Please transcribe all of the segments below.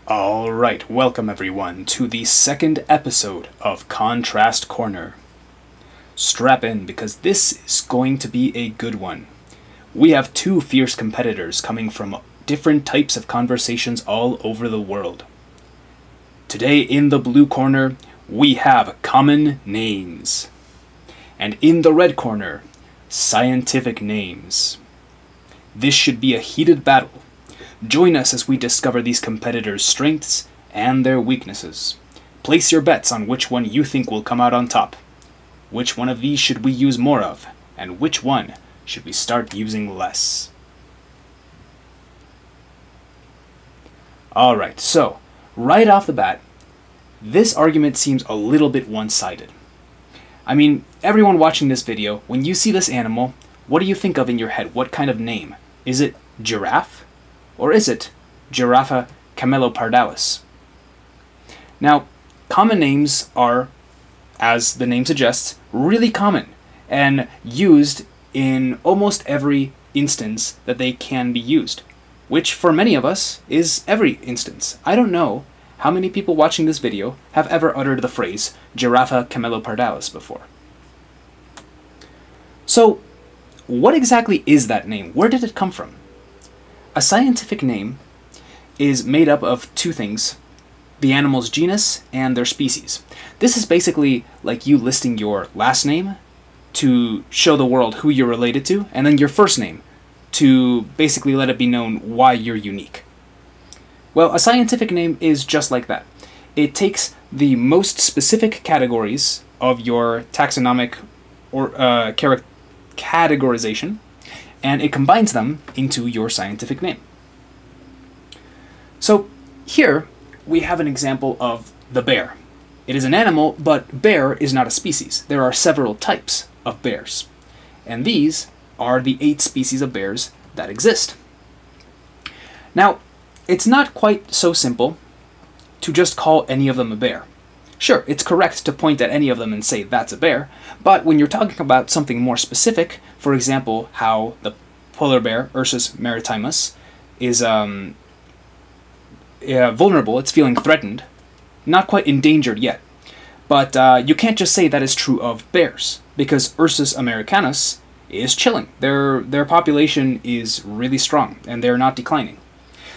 Alright, welcome everyone to the second episode of Contrast Corner. Strap in because this is going to be a good one. We have two fierce competitors coming from different types of conversations all over the world. Today in the blue corner, we have common names. And in the red corner, scientific names. This should be a heated battle. Join us as we discover these competitors' strengths and their weaknesses. Place your bets on which one you think will come out on top. Which one of these should we use more of, and which one should we start using less? Alright, so, right off the bat, this argument seems a little bit one-sided. I mean, everyone watching this video, when you see this animal, what do you think of in your head? What kind of name? Is it giraffe? Or is it Giraffa camelopardalis? Now, common names are, as the name suggests, really common and used in almost every instance that they can be used, which for many of us is every instance. I don't know how many people watching this video have ever uttered the phrase Giraffa camelopardalis before. So, what exactly is that name? Where did it come from? A scientific name is made up of two things: the animal's genus and their species. This is basically like you listing your last name to show the world who you're related to, and then your first name to basically let it be known why you're unique. Well, a scientific name is just like that. It takes the most specific categories of your taxonomic or categorization, and it combines them into your scientific name. So here we have an example of the bear. It is an animal, but bear is not a species. There are several types of bears, and these are the 8 species of bears that exist. Now, it's not quite so simple to just call any of them a bear. Sure, it's correct to point at any of them and say that's a bear, but when you're talking about something more specific, for example, how the polar bear, Ursus maritimus, is vulnerable, it's feeling threatened, not quite endangered yet, but you can't just say that is true of bears, because Ursus americanus is chilling. Their population is really strong, and they're not declining.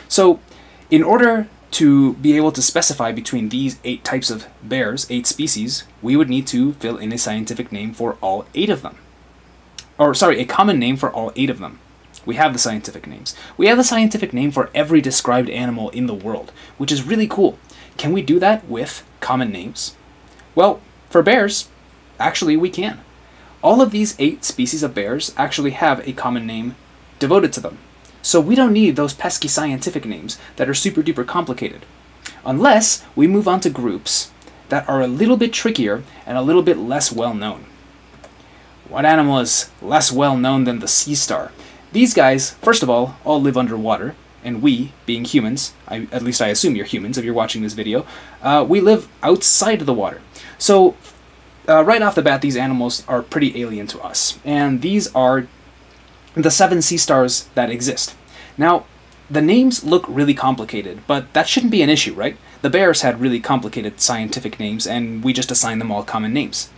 So, in order to be able to specify between these 8 types of bears, 8 species, we would need to fill in a scientific name for all 8 of them. Or, sorry, a common name for all 8 of them. We have the scientific names. We have the scientific name for every described animal in the world, which is really cool. Can we do that with common names? Well, for bears, actually we can. All of these 8 species of bears actually have a common name devoted to them. So we don't need those pesky scientific names that are super duper complicated, unless we move on to groups that are a little bit trickier and a little bit less well known. What animal is less well known than the sea star? These guys, first of all live underwater, and we, being humans, at least I assume you're humans if you're watching this video, we live outside of the water. So right off the bat, these animals are pretty alien to us, and these are the 7 sea stars that exist. Now, the names look really complicated, but that shouldn't be an issue, right? The bears had really complicated scientific names, and we just assigned them all common names.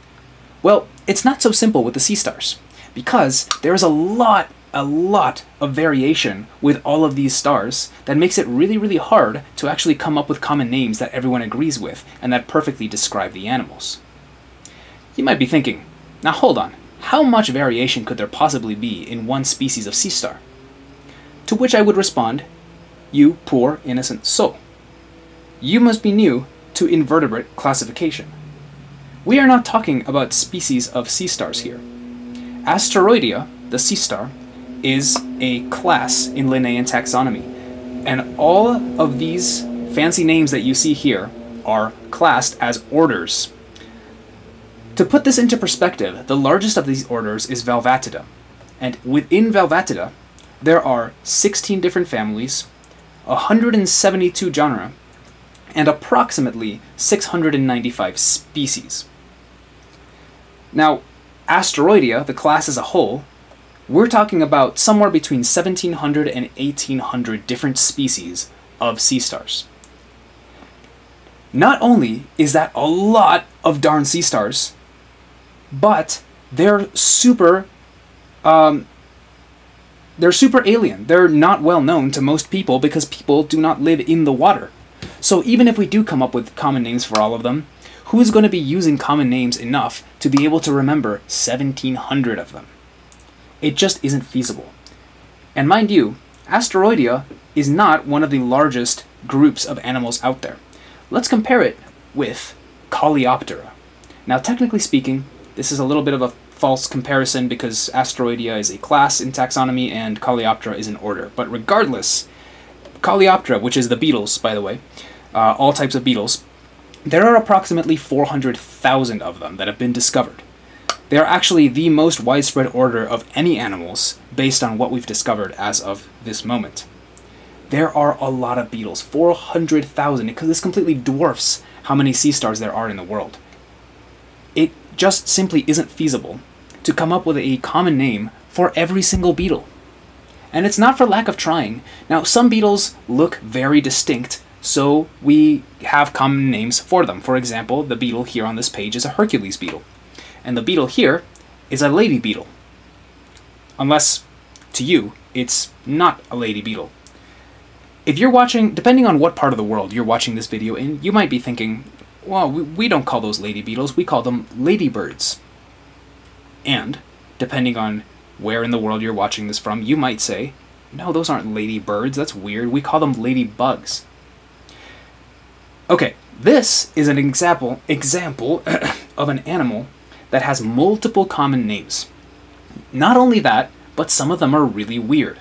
Well, it's not so simple with the sea stars, because there is a lot of variation with all of these stars that makes it really, really hard to actually come up with common names that everyone agrees with and that perfectly describe the animals. You might be thinking, now hold on. How much variation could there possibly be in one species of sea star? To which I would respond, you poor innocent soul. You must be new to invertebrate classification. We are not talking about species of sea stars here. Asteroidea, the sea star, is a class in Linnaean taxonomy, and all of these fancy names that you see here are classed as orders. To put this into perspective, the largest of these orders is Valvatida, and within Valvatida, there are 16 different families, 172 genera, and approximately 695 species. Now, Asteroidea, the class as a whole, we're talking about somewhere between 1,700 and 1,800 different species of sea stars. Not only is that a lot of darn sea stars, but they're super alien. They're not well known to most people because people do not live in the water. So even if we do come up with common names for all of them, who's going to be using common names enough to be able to remember 1,700 of them? It just isn't feasible. And mind you, Asteroidea is not one of the largest groups of animals out there. Let's compare it with Coleoptera. Now, technically speaking, this is a little bit of a false comparison because Asteroidea is a class in taxonomy and Coleoptera is an order. But regardless, Coleoptera, which is the beetles, by the way, all types of beetles, there are approximately 400,000 of them that have been discovered. They are actually the most widespread order of any animals based on what we've discovered as of this moment. There are a lot of beetles, 400,000, because this completely dwarfs how many sea stars there are in the world. It just simply isn't feasible to come up with a common name for every single beetle. And it's not for lack of trying. Now, some beetles look very distinct, so we have common names for them. For example, the beetle here on this page is a Hercules beetle. And the beetle here is a lady beetle. Unless, to you, it's not a lady beetle. If you're watching, depending on what part of the world you're watching this video in, you might be thinking, well, we don't call those lady beetles, we call them ladybirds. And, depending on where in the world you're watching this from, you might say, no, those aren't ladybirds, that's weird, we call them ladybugs. Okay, this is an example of an animal that has multiple common names. Not only that, but some of them are really weird.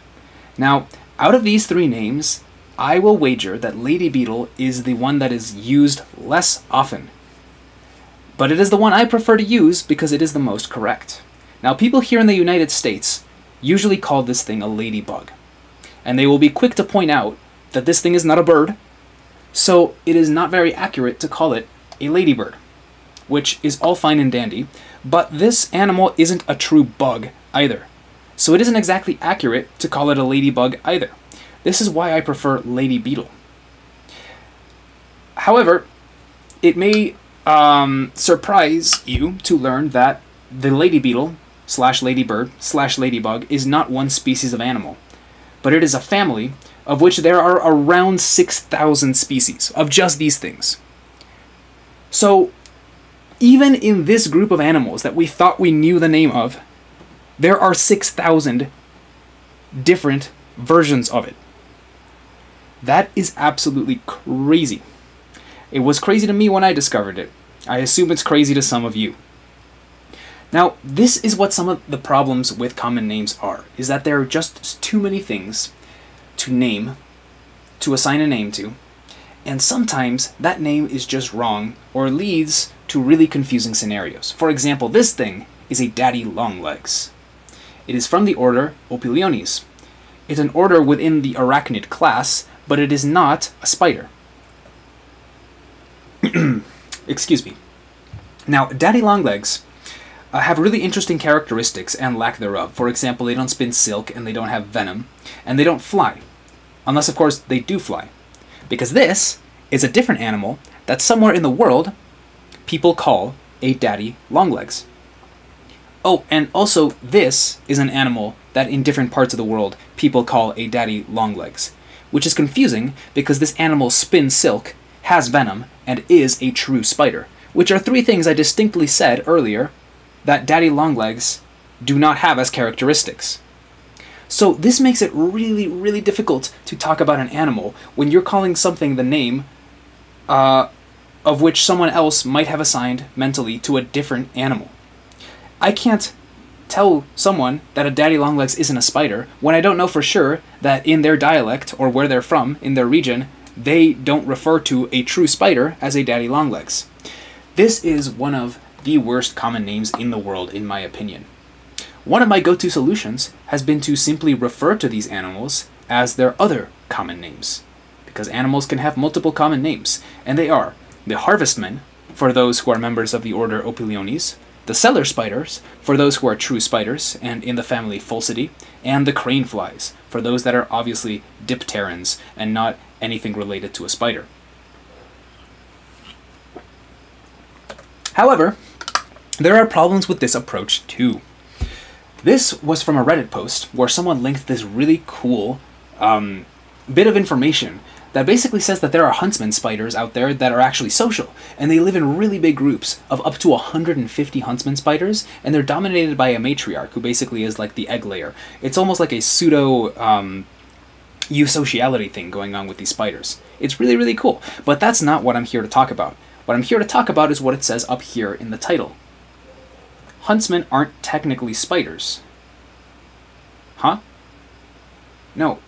Now, out of these three names, I will wager that lady beetle is the one that is used less often. But it is the one I prefer to use because it is the most correct. Now, people here in the United States usually call this thing a ladybug. And they will be quick to point out that this thing is not a bird, so it is not very accurate to call it a ladybird, which is all fine and dandy, but this animal isn't a true bug either. So it isn't exactly accurate to call it a ladybug either. This is why I prefer lady beetle. However, it may surprise you to learn that the lady beetle / ladybird / ladybug is not one species of animal, but it is a family of which there are around 6,000 species of just these things. So even in this group of animals that we thought we knew the name of, there are 6,000 different versions of it. That is absolutely crazy. It was crazy to me when I discovered it. I assume it's crazy to some of you. Now, this is what some of the problems with common names are, is that there are just too many things to name, to assign a name to, and sometimes that name is just wrong or leads to really confusing scenarios. For example, this thing is a daddy longlegs. It is from the order Opiliones. It's an order within the arachnid class, but it is not a spider. Excuse me. Now, daddy longlegs have really interesting characteristics and lack thereof. For example, they don't spin silk and they don't have venom, and they don't fly. Unless, of course, they do fly. Because this is a different animal that somewhere in the world people call a daddy longlegs. Oh, and also this is an animal that in different parts of the world people call a daddy longlegs, which is confusing because this animal spins silk, has venom, and is a true spider, which are three things I distinctly said earlier that daddy longlegs do not have as characteristics. So this makes it really, really difficult to talk about an animal when you're calling something the name of which someone else might have assigned mentally to a different animal. I can't tell someone that a daddy longlegs isn't a spider when I don't know for sure that in their dialect or where they're from, in their region, they don't refer to a true spider as a daddy longlegs. This is one of the worst common names in the world, in my opinion. One of my go-to solutions has been to simply refer to these animals as their other common names, because animals can have multiple common names, and they are the harvestmen, for those who are members of the order Opiliones, the cellar spiders, for those who are true spiders and in the family Pholcidae, and the crane flies, for those that are obviously dipterans and not anything related to a spider. However, there are problems with this approach too. This was from a Reddit post where someone linked this really cool bit of information that basically says that there are huntsman spiders out there that are actually social, and they live in really big groups of up to 150 huntsman spiders, and they're dominated by a matriarch who basically is like the egg layer. It's almost like a pseudo eusociality thing going on with these spiders. It's really, really cool, but that's not what I'm here to talk about. What I'm here to talk about is what it says up here in the title. Huntsmen aren't technically spiders. Huh? No,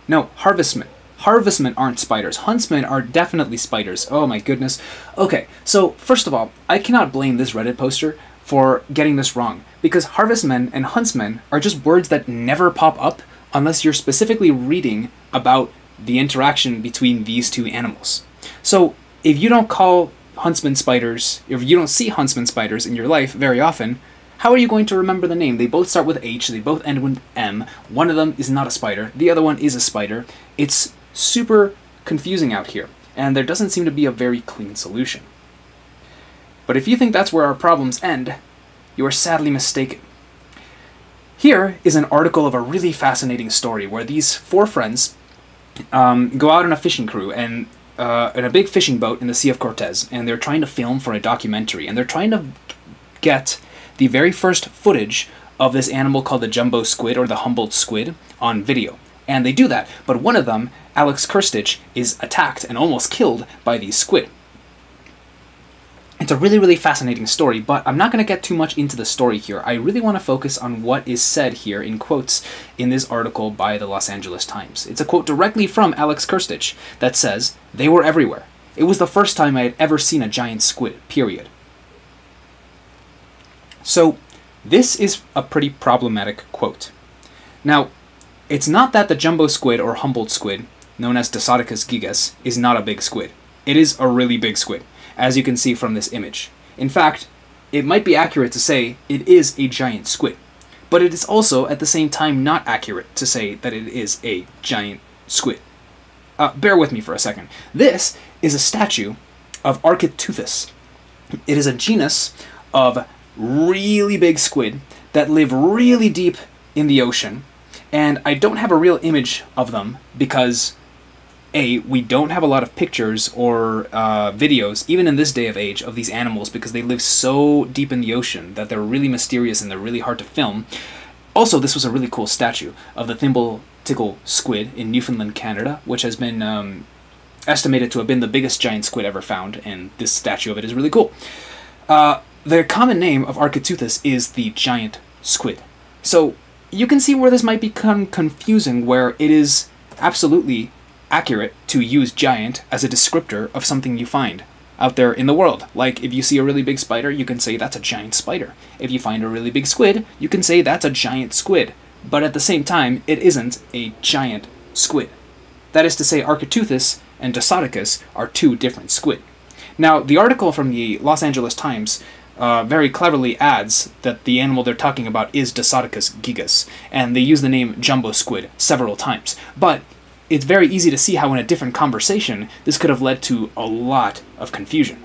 harvestmen. Harvestmen aren't spiders. Huntsmen are definitely spiders. Oh my goodness. Okay, so first of all, I cannot blame this Reddit poster for getting this wrong, because harvestmen and huntsmen are just words that never pop up unless you're specifically reading about the interaction between these two animals. So if you don't call huntsman spiders, if you don't see huntsman spiders in your life very often, how are you going to remember the name? They both start with H, they both end with M. One of them is not a spider, the other one is a spider. It's super confusing out here, and there doesn't seem to be a very clean solution. But if you think that's where our problems end, you are sadly mistaken. Here is an article of a really fascinating story where these four friends go out on a fishing crew and in a big fishing boat in the Sea of Cortez, and they're trying to film for a documentary, and they're trying to get the very first footage of this animal called the jumbo squid, or the Humboldt squid, on video. And they do that, but one of them, Alex Kirstich, is attacked and almost killed by these squid. It's a really, really fascinating story, but I'm not going to get too much into the story here. I really want to focus on what is said here in quotes in this article by the Los Angeles Times. It's a quote directly from Alex Kirstich that says, "They were everywhere. It was the first time I had ever seen a giant squid, period." So, this is a pretty problematic quote. Now, it's not that the jumbo squid or Humboldt squid, known as Dicercus gigas, is not a big squid. It is a really big squid, as you can see from this image. In fact, it might be accurate to say it is a giant squid, but it is also at the same time not accurate to say that it is a giant squid. Bear with me for a second. This is a statue of Architeuthis. It is a genus of really big squid that live really deep in the ocean, and I don't have a real image of them because A, we don't have a lot of pictures or videos, even in this day of age, of these animals because they live so deep in the ocean that they're really mysterious and they're really hard to film. Also, this was a really cool statue of the thimble tickle squid in Newfoundland, Canada, which has been estimated to have been the biggest giant squid ever found, and this statue of it is really cool. The common name of Architeuthis is the giant squid. So you can see where this might become confusing, where it is absolutely accurate to use giant as a descriptor of something you find out there in the world. Like, if you see a really big spider, you can say that's a giant spider. If you find a really big squid, you can say that's a giant squid. But at the same time, it isn't a giant squid. That is to say, Architeuthis and Dicercus are two different squid. Now, the article from the Los Angeles Times very cleverly adds that the animal they're talking about is Dicercus gigas, and they use the name jumbo squid several times. But it's very easy to see how in a different conversation this could have led to a lot of confusion.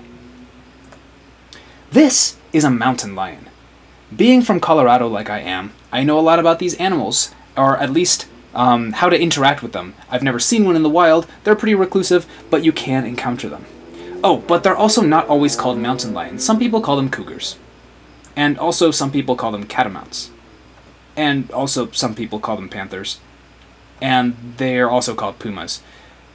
This is a mountain lion. Being from Colorado like I am, I know a lot about these animals, or at least how to interact with them. I've never seen one in the wild, they're pretty reclusive, but you can encounter them. Oh, but they're also not always called mountain lions. Some people call them cougars. And also some people call them catamounts. And also some people call them panthers. And they're also called pumas.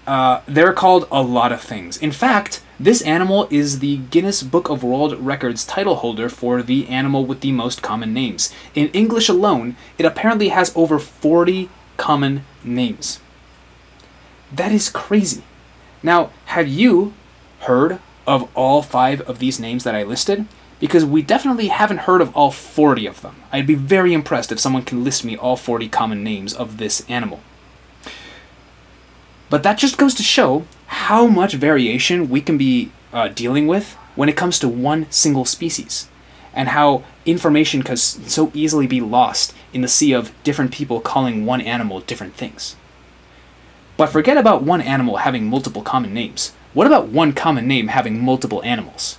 They're called a lot of things. In fact, this animal is the Guinness Book of World Records title holder for the animal with the most common names. In English alone, it apparently has over 40 common names. That is crazy. Now, have you heard of all 5 of these names that I listed? Because we definitely haven't heard of all 40 of them. I'd be very impressed if someone can list me all 40 common names of this animal. But that just goes to show how much variation we can be dealing with when it comes to one single species, and how information can so easily be lost in the sea of different people calling one animal different things. But forget about one animal having multiple common names. What about one common name having multiple animals?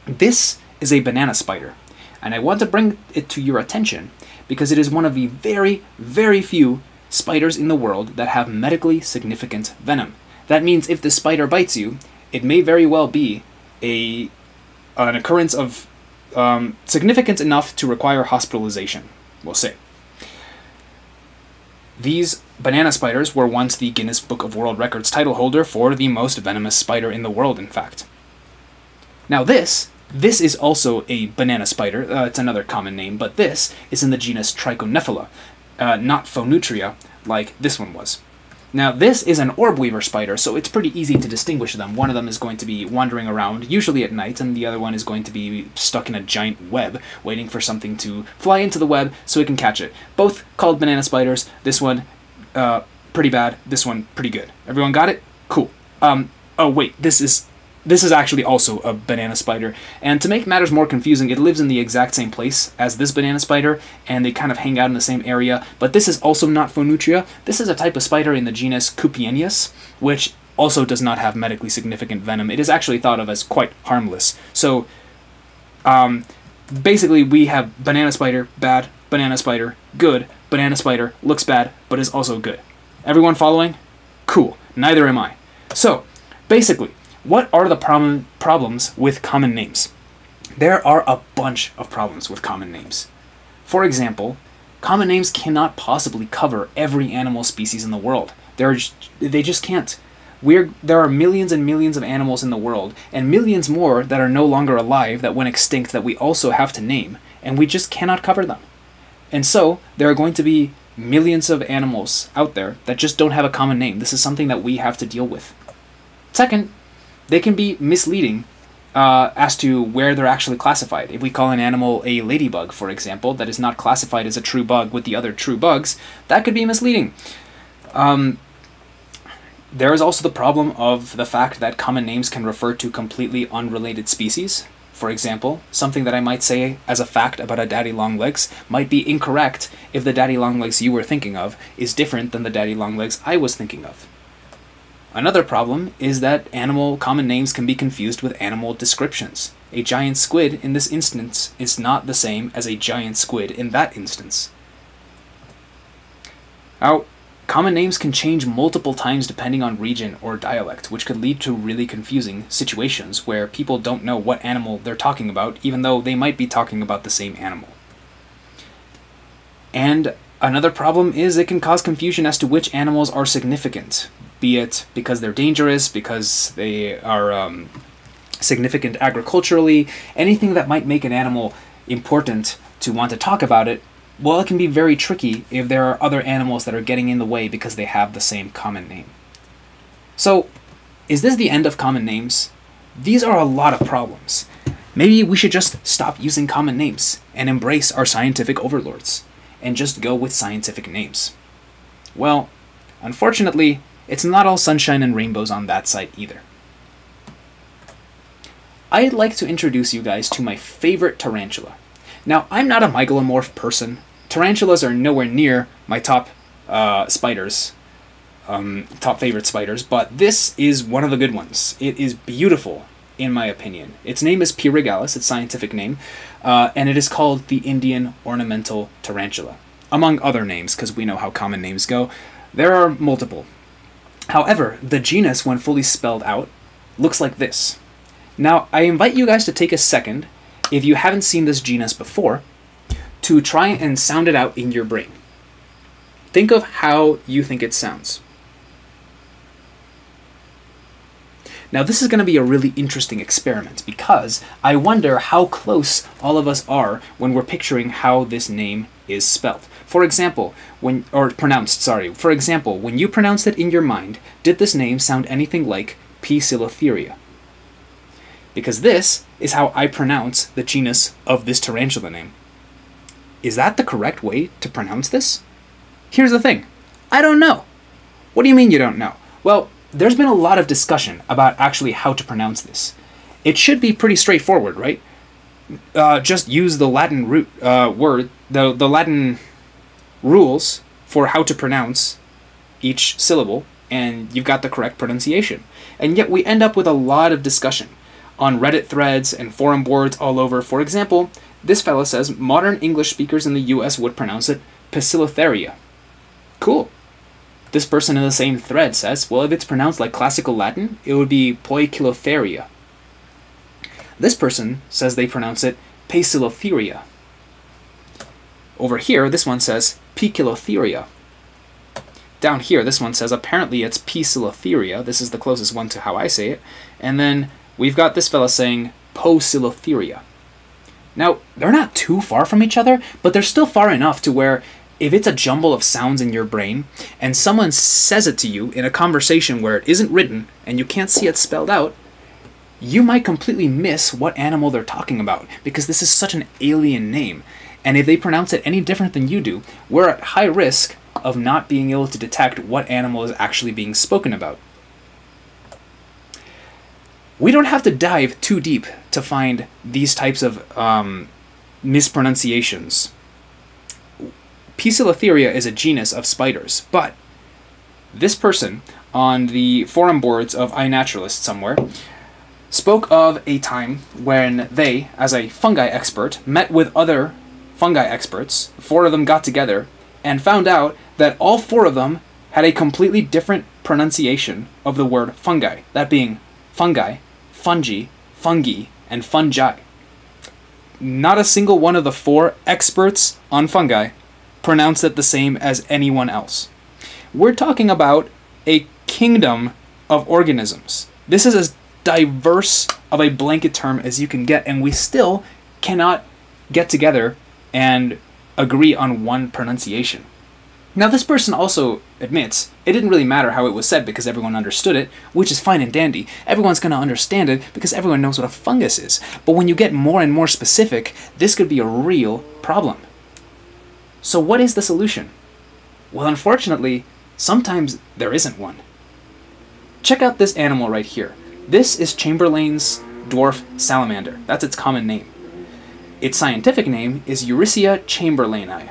This is a banana spider. And I want to bring it to your attention because it is one of the very, very few spiders in the world that have medically significant venom. That means if the spider bites you, it may very well be an occurrence of significant enough to require hospitalization, we'll say. These banana spiders were once the Guinness Book of World Records title holder for the most venomous spider in the world, in fact. Now this is also a banana spider. It's another common name, but this is in the genus Trichonephila, not Phonutria, like this one was. Now this is an orb weaver spider, so it's pretty easy to distinguish them. One of them is going to be wandering around, usually at night, and the other one is going to be stuck in a giant web, waiting for something to fly into the web so it can catch it. Both called banana spiders. This one, pretty bad. This one, pretty good. Everyone got it? Cool. Oh wait, this is actually also a banana spider, and to make matters more confusing, it lives in the exact same place as this banana spider, and they kind of hang out in the same area, but this is also not Phonutria. This is a type of spider in the genus Cupienius, which also does not have medically significant venom. It is actually thought of as quite harmless. So, basically we have banana spider, bad, banana spider, good, banana spider, looks bad, but is also good. Everyone following? Cool. Neither am I. So, basically, what are the problems with common names? There are a bunch of problems with common names. For example, common names cannot possibly cover every animal species in the world. They just can't. There are millions and millions of animals in the world, and millions more that are no longer alive that went extinct that we also have to name, and we just cannot cover them. And so, there are going to be millions of animals out there that just don't have a common name. This is something that we have to deal with. Second, they can be misleading as to where they're actually classified. If we call an animal a ladybug, for example, that is not classified as a true bug with the other true bugs, that could be misleading. There is also the problem of the fact that common names can refer to completely unrelated species. For example, something that I might say as a fact about a daddy longlegs might be incorrect if the daddy longlegs you were thinking of is different than the daddy longlegs I was thinking of. Another problem is that animal common names can be confused with animal descriptions. A giant squid in this instance is not the same as a giant squid in that instance. Now, common names can change multiple times depending on region or dialect, which could lead to really confusing situations where people don't know what animal they're talking about, even though they might be talking about the same animal. And another problem is it can cause confusion as to which animals are significant, be it because they're dangerous, because they are significant agriculturally, anything that might make an animal important to want to talk about it. Well, it can be very tricky if there are other animals that are getting in the way because they have the same common name. So, is this the end of common names? These are a lot of problems. Maybe we should just stop using common names and embrace our scientific overlords and just go with scientific names. Well, unfortunately, it's not all sunshine and rainbows on that side either. I'd like to introduce you guys to my favorite tarantula. Now, I'm not a mygalomorph person. Tarantulas are nowhere near my top spiders, top favorite spiders, but this is one of the good ones. It is beautiful, in my opinion. Its name is P. regalis, its scientific name, and it is called the Indian ornamental tarantula, among other names, because we know how common names go. There are multiple. However, the genus, when fully spelled out, looks like this. Now, I invite you guys to take a second, if you haven't seen this genus before, to try and sound it out in your brain. Think of how you think it sounds. Now, this is going to be a really interesting experiment because I wonder how close all of us are when we're picturing how this name is spelled. For example, For example, when you pronounced it in your mind, did this name sound anything like Poecilotheria? Because this is how I pronounce the genus of this tarantula name. Is that the correct way to pronounce this? Here's the thing. I don't know. What do you mean you don't know? Well, there's been a lot of discussion about actually how to pronounce this. It should be pretty straightforward, right? Just use the Latin the Latin rules for how to pronounce each syllable, and you've got the correct pronunciation. And yet we end up with a lot of discussion. on Reddit threads and forum boards all over. For example, this fella says modern English speakers in the US would pronounce it Poecilotheria. Cool. This person in the same thread says, well, if it's pronounced like classical Latin, it would be Poikilotheria. This person says they pronounce it Paecilotheria. Over here, this one says Poikilotheria. Down here, this one says apparently it's Poecilotheria. This is the closest one to how I say it. And then we've got this fella saying Poecilotheria. Now, they're not too far from each other, but they're still far enough to where if it's a jumble of sounds in your brain and someone says it to you in a conversation where it isn't written and you can't see it spelled out, you might completely miss what animal they're talking about because this is such an alien name. And if they pronounce it any different than you do, we're at high risk of not being able to detect what animal is actually being spoken about. We don't have to dive too deep to find these types of mispronunciations. Poecilotheria is a genus of spiders, but this person on the forum boards of iNaturalist somewhere spoke of a time when they, as a fungi expert, met with other fungi experts. 4 of them got together and found out that all 4 of them had a completely different pronunciation of the word fungi, that being fungi, fungi, fungi, and fungi. Not a single one of the 4 experts on fungi pronounced it the same as anyone else. We're talking about a kingdom of organisms. This is as diverse of a blanket term as you can get, and we still cannot get together and agree on one pronunciation. Now, this person also admits it didn't really matter how it was said because everyone understood it, which is fine and dandy. Everyone's going to understand it because everyone knows what a fungus is. But when you get more and more specific, this could be a real problem. So what is the solution? Well, unfortunately, sometimes there isn't one. Check out this animal right here. This is Chamberlain's dwarf salamander. That's its common name. Its scientific name is Eurycia chamberlaini.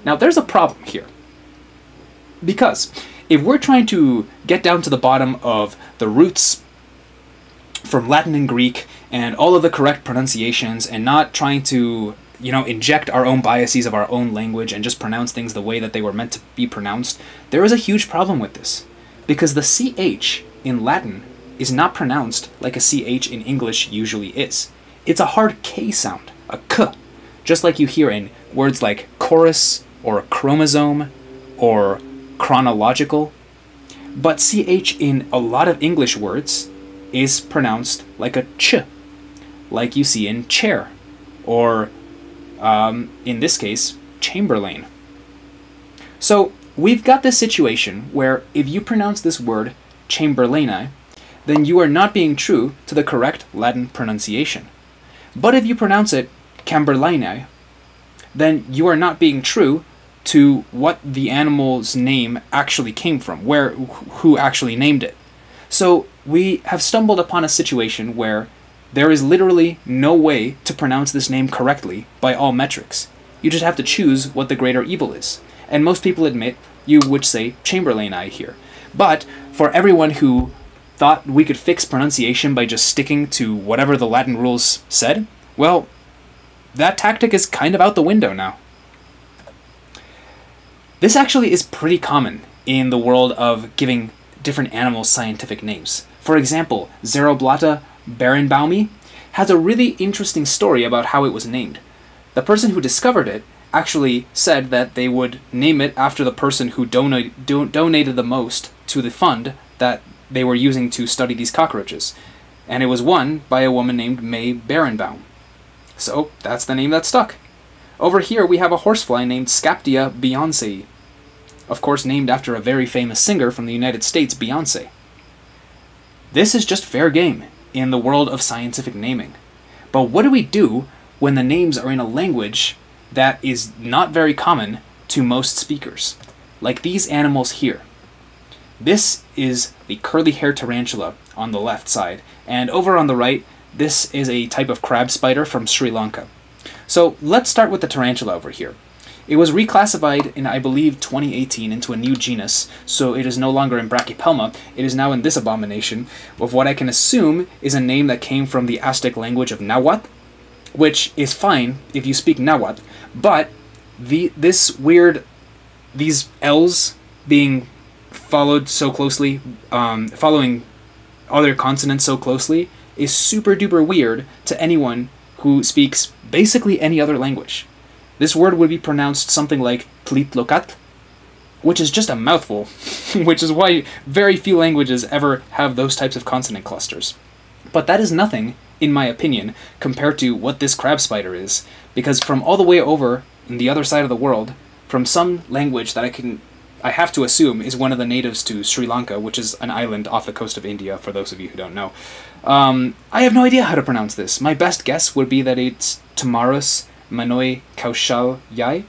Now, there's a problem here. Because if we're trying to get down to the bottom of the roots from Latin and Greek and all of the correct pronunciations and not trying to, inject our own biases of our own language and just pronounce things the way that they were meant to be pronounced, there is a huge problem with this. Because the CH in Latin is not pronounced like a CH in English usually is. It's a hard K sound, a K, just like you hear in words like chorus or chromosome or chronological. But CH in a lot of English words is pronounced like a ch, like you see in chair, or in this case, Chamberlain. So we've got this situation where if you pronounce this word Chamberlaini, then you are not being true to the correct Latin pronunciation. But if you pronounce it Camberlaini, then you are not being true to what the animal's name actually came from, who actually named it. So we have stumbled upon a situation where there is literally no way to pronounce this name correctly by all metrics. You just have to choose what the greater evil is. And most people admit you would say Chamberlaini here. But for everyone who thought we could fix pronunciation by just sticking to whatever the Latin rules said, well, that tactic is kind of out the window now. This actually is pretty common in the world of giving different animals scientific names. For example, Xeroblatta berenbaumi has a really interesting story about how it was named. The person who discovered it actually said that they would name it after the person who donated the most to the fund that they were using to study these cockroaches. And it was won by a woman named May Berenbaum. So that's the name that stuck. Over here we have a horsefly named Scaptia beyoncei. Of course named after a very famous singer from the United States, Beyonce. This is just fair game in the world of scientific naming. But what do we do when the names are in a language that is not very common to most speakers? Like these animals here. This is the curly-haired tarantula on the left side, and over on the right, this is a type of crab spider from Sri Lanka. So let's start with the tarantula over here. It was reclassified in, I believe, 2018 into a new genus, so it is no longer in Brachypelma. It is now in this abomination of what I can assume is a name that came from the Aztec language of Nahuatl, which is fine if you speak Nahuatl, but these L's being followed so closely, following other consonants so closely, is super duper weird to anyone who speaks basically any other language. This word would be pronounced something like Tlitlocat, which is just a mouthful, which is why very few languages ever have those types of consonant clusters. But that is nothing, in my opinion, compared to what this crab spider is, because from all the way over on the other side of the world, from some language that I have to assume is one of the natives to Sri Lanka, which is an island off the coast of India, for those of you who don't know. I have no idea how to pronounce this. My best guess would be that it's Tamarus Manoi Kaushal Yai,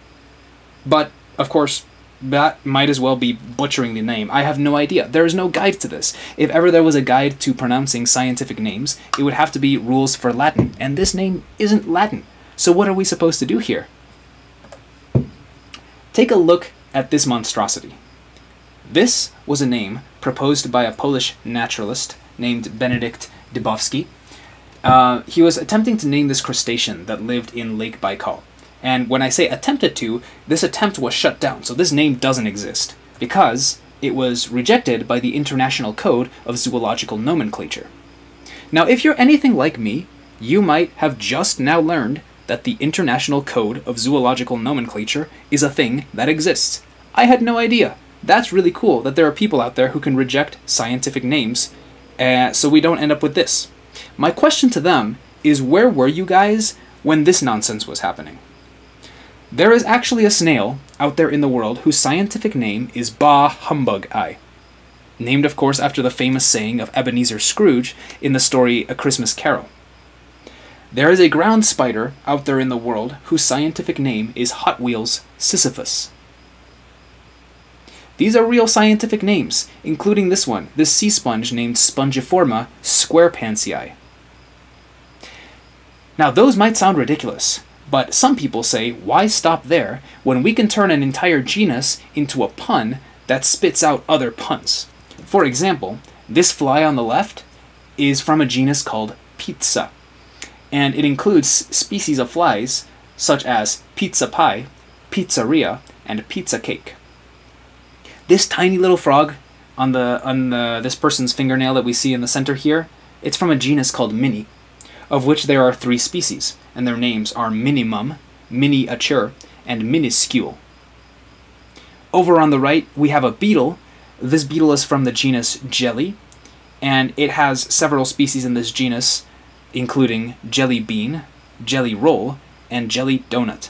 but, of course, that might as well be butchering the name. I have no idea. There is no guide to this. If ever there was a guide to pronouncing scientific names, it would have to be rules for Latin, and this name isn't Latin. So what are we supposed to do here? Take a look at this monstrosity. This was a name proposed by a Polish naturalist named Benedict Dybowski. He was attempting to name this crustacean that lived in Lake Baikal. And when I say attempted to, this attempt was shut down, so this name doesn't exist, because it was rejected by the International Code of Zoological Nomenclature. Now, if you're anything like me, you might have just now learned that the International Code of Zoological Nomenclature is a thing that exists. I had no idea. That's really cool that there are people out there who can reject scientific names, so we don't end up with this. My question to them is, where were you guys when this nonsense was happening? There is actually a snail out there in the world whose scientific name is Bah Humbug Eye, named of course after the famous saying of Ebenezer Scrooge in the story A Christmas Carol. There is a ground spider out there in the world whose scientific name is Hot Wheels Sisyphus. These are real scientific names, including this one, this sea sponge named Spongiforma squarepantsii. Now those might sound ridiculous, but some people say, why stop there when we can turn an entire genus into a pun that spits out other puns? For example, this fly on the left is from a genus called Pizza, and it includes species of flies such as pizza pie, pizzeria, and pizza cake. This tiny little frog on this person's fingernail that we see in the center here, it's from a genus called Mini, of which there are 3 species, and their names are Minimum, Miniature, and Minuscule. Over on the right, we have a beetle. This beetle is from the genus Jelly, and it has several species in this genus, including Jelly Bean, Jelly Roll, and Jelly Donut.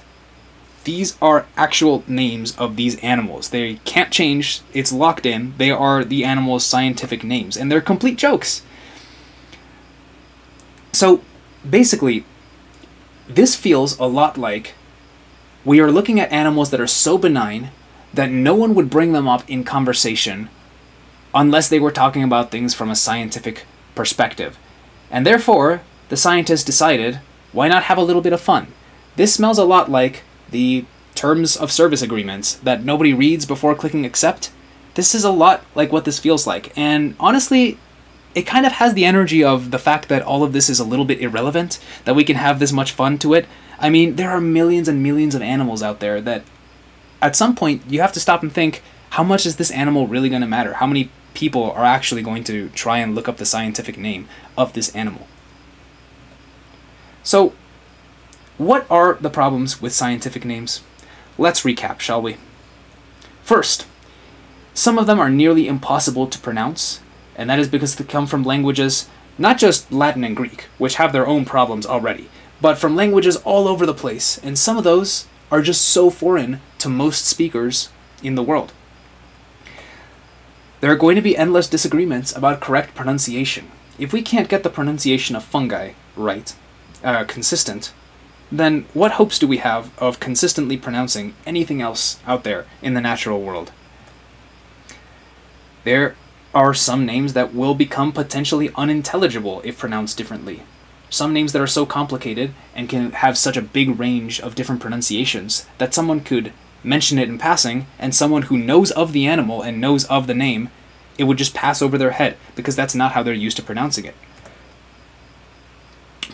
These are actual names of these animals. They can't change. It's locked in. They are the animal's scientific names, and they're complete jokes. So, basically, this feels a lot like we are looking at animals that are so benign that no one would bring them up in conversation unless they were talking about things from a scientific perspective. And therefore, the scientists decided, why not have a little bit of fun? This smells a lot like the terms of service agreements that nobody reads before clicking accept. This is a lot like what this feels like. And honestly, it kind of has the energy of the fact that all of this is a little bit irrelevant, that we can have this much fun to it. I mean, there are millions and millions of animals out there that at some point you have to stop and think, how much is this animal really going to matter? How many people are actually going to try and look up the scientific name of this animal? So, what are the problems with scientific names? Let's recap, shall we? First, some of them are nearly impossible to pronounce, and that is because they come from languages, not just Latin and Greek, which have their own problems already, but from languages all over the place, and some of those are just so foreign to most speakers in the world. There are going to be endless disagreements about correct pronunciation. If we can't get the pronunciation of fungi right, consistent, then what hopes do we have of consistently pronouncing anything else out there in the natural world? There are some names that will become potentially unintelligible if pronounced differently. Some names that are so complicated and can have such a big range of different pronunciations that someone could mention it in passing, and someone who knows of the animal and knows of the name, it would just pass over their head because that's not how they're used to pronouncing it.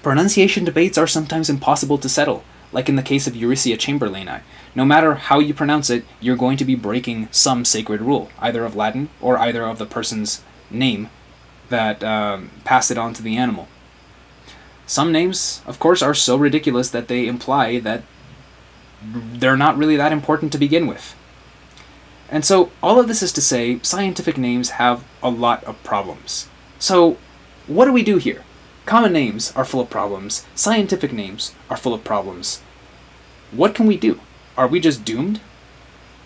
Pronunciation debates are sometimes impossible to settle, like in the case of Eurycia chamberlaini. No matter how you pronounce it, you're going to be breaking some sacred rule, either of Latin or either of the person's name that passed it on to the animal. Some names, of course, are so ridiculous that they imply that they're not really that important to begin with. And so, all of this is to say, scientific names have a lot of problems. So, what do we do here? Common names are full of problems. Scientific names are full of problems. What can we do? Are we just doomed?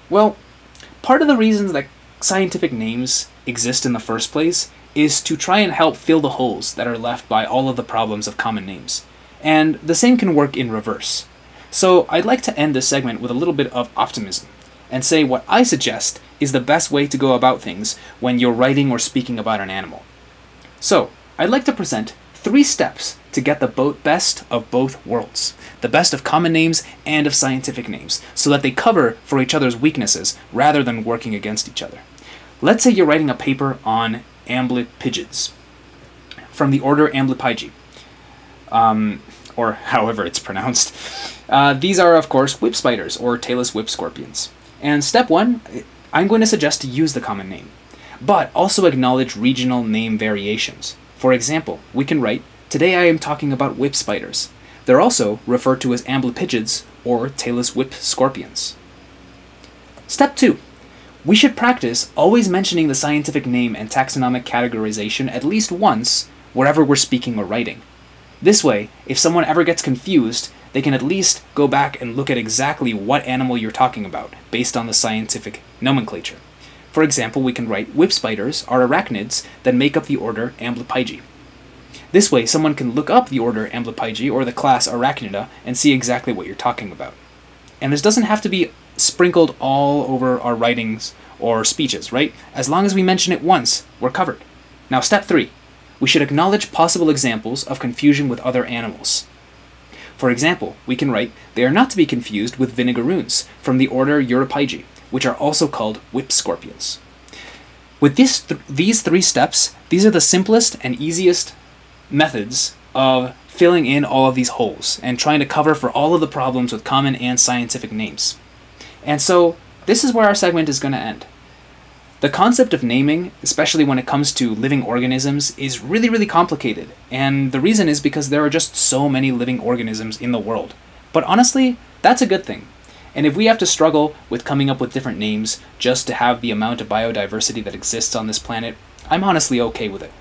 Well, part of the reasons that scientific names exist in the first place is to try and help fill the holes that are left by all of the problems of common names. And the same can work in reverse. So I'd like to end this segment with a little bit of optimism and say what I suggest is the best way to go about things when you're writing or speaking about an animal. So, I'd like to present 3 steps to get the best of both worlds. The best of common names and of scientific names, so that they cover for each other's weaknesses rather than working against each other. Let's say you're writing a paper on amblypygids from the order Amblypygi, or however it's pronounced. These are, of course, whip spiders, or tailless whip scorpions. And step 1, I'm going to suggest to use the common name, but also acknowledge regional name variations. For example, we can write, today I am talking about whip spiders. They're also referred to as amblypygids, or tailless whip scorpions. Step 2, we should practice always mentioning the scientific name and taxonomic categorization at least once wherever we're speaking or writing. This way, if someone ever gets confused, they can at least go back and look at exactly what animal you're talking about, based on the scientific nomenclature. For example, we can write, whip spiders are arachnids that make up the order Amblypygi. This way, someone can look up the order Amblypygi or the class Arachnida and see exactly what you're talking about. And this doesn't have to be sprinkled all over our writings or speeches, right? As long as we mention it once, we're covered. Now, step 3. We should acknowledge possible examples of confusion with other animals. For example, we can write, they are not to be confused with vinegaroons from the order Europygi, which are also called whip scorpions. With these 3 steps, these are the simplest and easiest methods of filling in all of these holes and trying to cover for all of the problems with common and scientific names. And so, this is where our segment is going to end. The concept of naming, especially when it comes to living organisms, is really, really complicated, and the reason is because there are just so many living organisms in the world. But honestly, that's a good thing. And if we have to struggle with coming up with different names just to have the amount of biodiversity that exists on this planet, I'm honestly okay with it.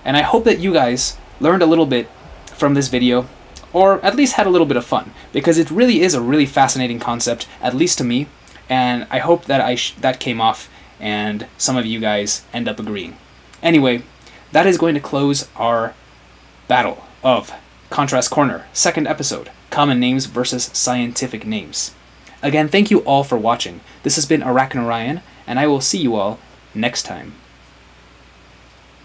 And I hope that you guys learned a little bit from this video, or at least had a little bit of fun, because it really is a really fascinating concept, at least to me, and I hope that that came off and some of you guys end up agreeing. Anyway, that is going to close our battle of Contrast Corner, 2nd episode, Common Names versus Scientific Names. Again, thank you all for watching. This has been Arachnorion, and I will see you all next time.